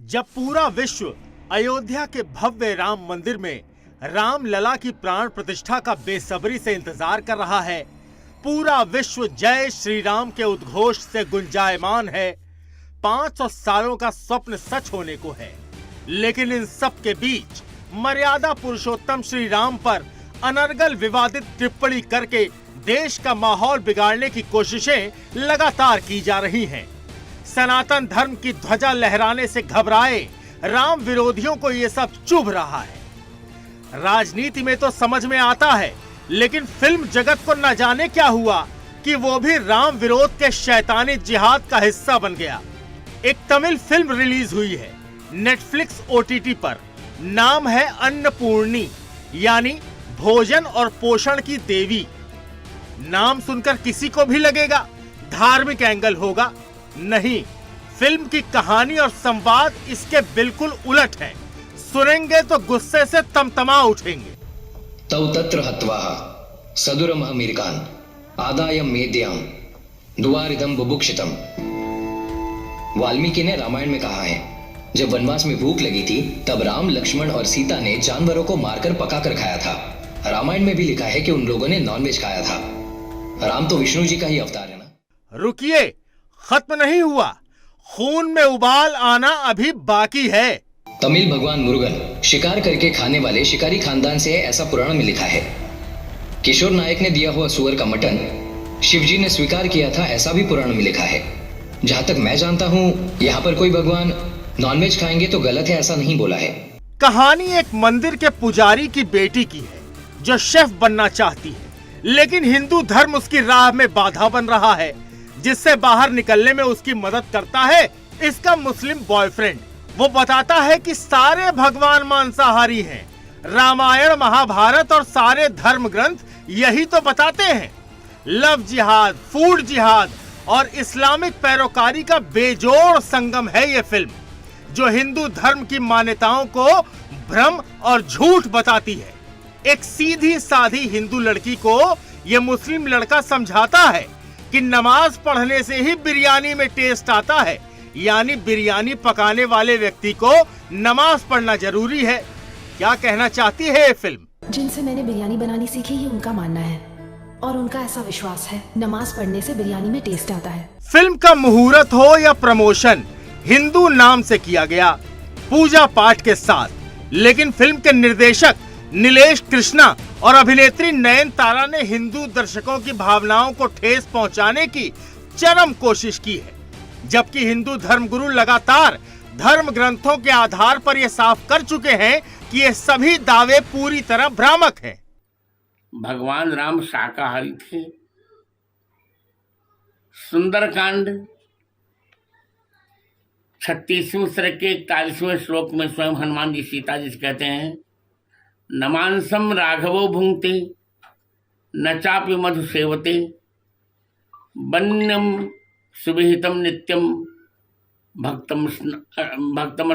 जब पूरा विश्व अयोध्या के भव्य राम मंदिर में राम लला की प्राण प्रतिष्ठा का बेसब्री से इंतजार कर रहा है, पूरा विश्व जय श्री राम के उद्घोष से गुंजायमान है, 500 सालों का स्वप्न सच होने को है। लेकिन इन सब के बीच मर्यादा पुरुषोत्तम श्री राम पर अनर्गल विवादित टिप्पणी करके देश का माहौल बिगाड़ने की कोशिशें लगातार की जा रही हैं। सनातन धर्म की ध्वजा लहराने से घबराए राम विरोधियों को ये सब चुभ रहा है। राजनीति में तो समझ में आता है, लेकिन फिल्म जगत को न जाने क्या हुआ कि वो भी राम विरोध के शैतानी जिहाद का हिस्सा बन गया। एक तमिल फिल्म रिलीज हुई है नेटफ्लिक्स OTT पर, नाम है अन्नपूर्णी, यानी भोजन और पोषण की देवी। नाम सुनकर किसी को भी लगेगा धार्मिक एंगल होगा, नहीं, फिल्म की कहानी और संवाद इसके बिल्कुल उलट है। सुनेंगे तो गुस्से से तमतमा उठेंगे। तौ तत्र हत्वाः सदुरमहमीर्कान् आदाय मेद्याम द्वारिदं बुभुक्षितम्। वाल्मीकि ने रामायण में कहा है, जब वनवास में भूख लगी थी तब राम, लक्ष्मण और सीता ने जानवरों को मारकर पकाकर खाया था। रामायण में भी लिखा है कि उन लोगों ने नॉनवेज खाया था। राम तो विष्णु जी का ही अवतार है ना। रुकिए, खत्म नहीं हुआ, खून में उबाल आना अभी बाकी है। तमिल भगवान मुरुगन शिकार करके खाने वाले शिकारी खानदान से है, ऐसा पुराण में लिखा है। किशोर नायक ने दिया हुआ सुअर का मटन शिवजी ने स्वीकार किया था, ऐसा भी पुराण में लिखा है। जहां तक मैं जानता हूँ यहाँ पर कोई भगवान नॉनवेज खाएंगे तो गलत है ऐसा नहीं बोला है। कहानी एक मंदिर के पुजारी की बेटी की है जो शेफ बनना चाहती है, लेकिन हिंदू धर्म उसकी राह में बाधा बन रहा है, जिससे बाहर निकलने में उसकी मदद करता है इसका मुस्लिम बॉयफ्रेंड। वो बताता है कि सारे भगवान मांसाहारी हैं। रामायण, महाभारत और सारे धर्म ग्रंथ यही तो बताते हैं। लव जिहाद, फूड जिहाद और इस्लामिक पैरोकारी का बेजोड़ संगम है ये फिल्म, जो हिंदू धर्म की मान्यताओं को भ्रम और झूठ बताती है। एक सीधी साधी हिंदू लड़की को ये मुस्लिम लड़का समझाता है कि नमाज पढ़ने से ही बिरयानी में टेस्ट आता है, यानी बिरयानी पकाने वाले व्यक्ति को नमाज पढ़ना जरूरी है। क्या कहना चाहती है ये फिल्म? जिनसे मैंने बिरयानी बनानी सीखी ये उनका मानना है और उनका ऐसा विश्वास है, नमाज पढ़ने से बिरयानी में टेस्ट आता है। फिल्म का मुहूर्त हो या प्रमोशन हिंदू नाम से किया गया, पूजा पाठ के साथ, लेकिन फिल्म के निर्देशक नीलेश कृष्णा और अभिनेत्री नयनतारा ने हिंदू दर्शकों की भावनाओं को ठेस पहुंचाने की चरम कोशिश की है, जबकि हिंदू धर्मगुरु लगातार धर्म ग्रंथों के आधार पर यह साफ कर चुके हैं कि ये सभी दावे पूरी तरह भ्रामक हैं। भगवान राम शाकाहारी थे। सुंदरकांड 36वें सर्ग के 41वें श्लोक में स्वयं हनुमान जी सीता जी से कहते हैं, न मांसम राघवो भुंक्ते न चापि मधु सेवते वन्यम सुविहितम नित्यम भक्तम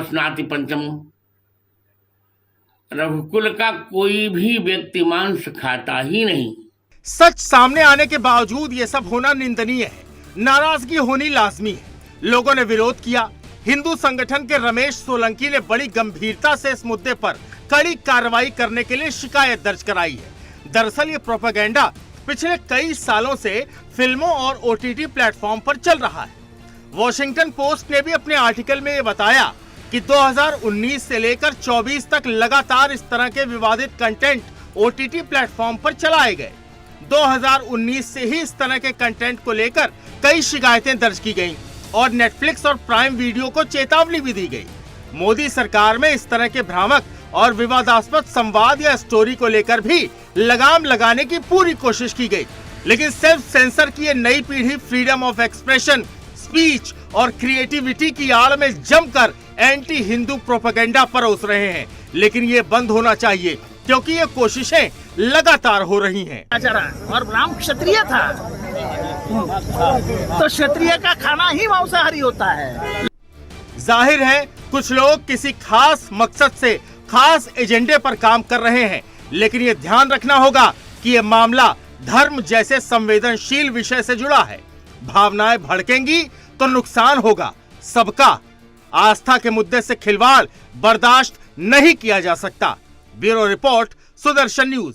स्नाति पंचम। रघुकुल का कोई भी व्यक्ति मांस खाता ही नहीं। सच सामने आने के बावजूद ये सब होना निंदनीय है, नाराजगी होनी लाजमी है। लोगों ने विरोध किया। हिंदू संगठन के रमेश सोलंकी ने बड़ी गंभीरता से इस मुद्दे पर कड़ी कार्रवाई करने के लिए शिकायत दर्ज कराई है। दरअसल ये प्रोपेगेंडा पिछले कई सालों से फिल्मों और OTT प्लेटफॉर्म पर चल रहा है। वॉशिंगटन पोस्ट ने भी अपने आर्टिकल में ये बताया कि 2019 से लेकर 24 तक लगातार इस तरह के विवादित कंटेंट OTT प्लेटफॉर्म पर चलाए गए। 2019 से ही इस तरह के कंटेंट को लेकर कई शिकायतें दर्ज की गईं और नेटफ्लिक्स और प्राइम वीडियो को चेतावनी भी दी गई। मोदी सरकार में इस तरह के भ्रामक और विवादास्पद संवाद या स्टोरी को लेकर भी लगाम लगाने की पूरी कोशिश की गई, लेकिन सेल्फ सेंसर की ये नई पीढ़ी फ्रीडम ऑफ एक्सप्रेशन, स्पीच और क्रिएटिविटी की आड़ में जमकर एंटी हिंदू प्रोपेगेंडा परोस रहे हैं। लेकिन ये बंद होना चाहिए, क्योंकि ये कोशिशें लगातार हो रही हैं। और राम क्षत्रिय था, तो क्षत्रिय का खाना ही मांसाहारी होता है। जाहिर है कुछ लोग किसी खास मकसद से खास एजेंडे पर काम कर रहे हैं, लेकिन ये ध्यान रखना होगा कि ये मामला धर्म जैसे संवेदनशील विषय से जुड़ा है। भावनाएं भड़केंगी तो नुकसान होगा सबका। आस्था के मुद्दे से खिलवाड़ बर्दाश्त नहीं किया जा सकता। Bureau report, Sudarshan news.